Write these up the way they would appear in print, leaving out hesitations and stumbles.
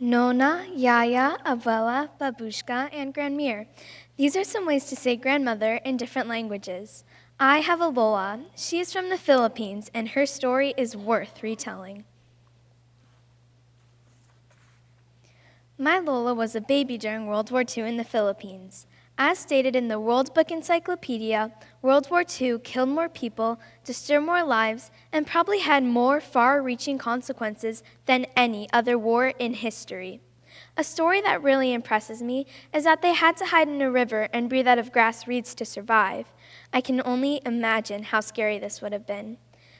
Nona, Yaya, Abuela, Babushka, and Grandmere. These are some ways to say grandmother in different languages. I have a Lola. She is from the Philippines, and her story is worth retelling. My Lola was a baby during World War II in the Philippines. As stated in the World Book Encyclopedia, World War II killed more people, disturbed more lives, and probably had more far-reaching consequences than any other war in history. A story that really impresses me is that they had to hide in a river and breathe out of grass reeds to survive. I can only imagine how scary this would have been.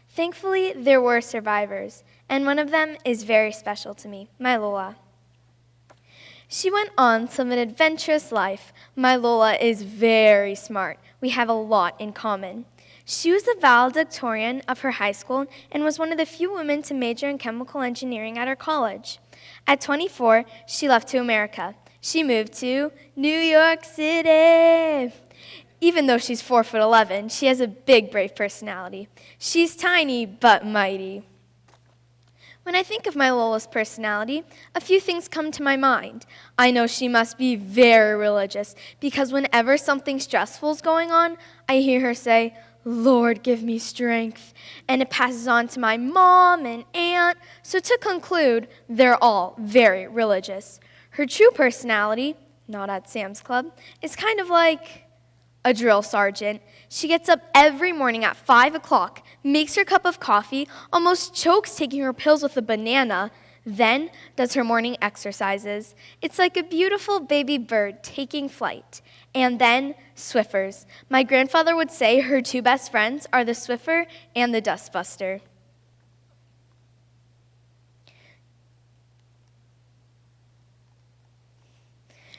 Thankfully, there were survivors, and one of them is very special to me, my Lola. She went on to live an adventurous life. My Lola is very smart. We have a lot in common. She was the valedictorian of her high school and was one of the few women to major in chemical engineering at her college. At 24, she left to America. She moved to New York City. Even though she's 4'11", she has a big, brave personality. She's tiny but mighty. When I think of my Lola's personality, a few things come to my mind. I know she must be very religious because whenever something stressful is going on, I hear her say, "Lord, give me strength." And it passes on to my mom and aunt. So to conclude, they're all very religious. Her true personality, not at Sam's Club, is kind of like a drill sergeant. She gets up every morning at 5 o'clock, makes her cup of coffee, almost chokes taking her pills with a banana, then does her morning exercises. It's like a beautiful baby bird taking flight. And then Swiffers. My grandfather would say her two best friends are the Swiffer and the Dustbuster.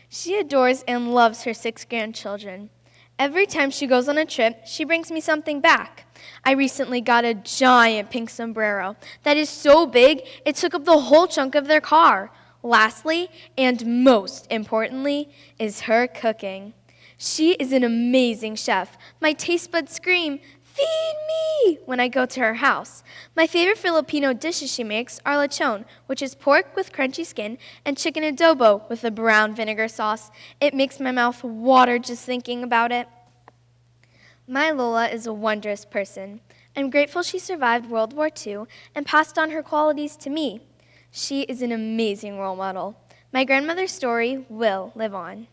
She adores and loves her 6 grandchildren. Every time she goes on a trip, she brings me something back. I recently got a giant pink sombrero that is so big it took up the whole trunk of their car. Lastly, and most importantly, is her cooking. She is an amazing chef. My taste buds scream, "Feed me!" when I go to her house. My favorite Filipino dishes she makes are lechon, which is pork with crunchy skin, and chicken adobo with a brown vinegar sauce. It makes my mouth water just thinking about it. My Lola is a wondrous person. I'm grateful she survived World War II and passed on her qualities to me. She is an amazing role model. My grandmother's story will live on.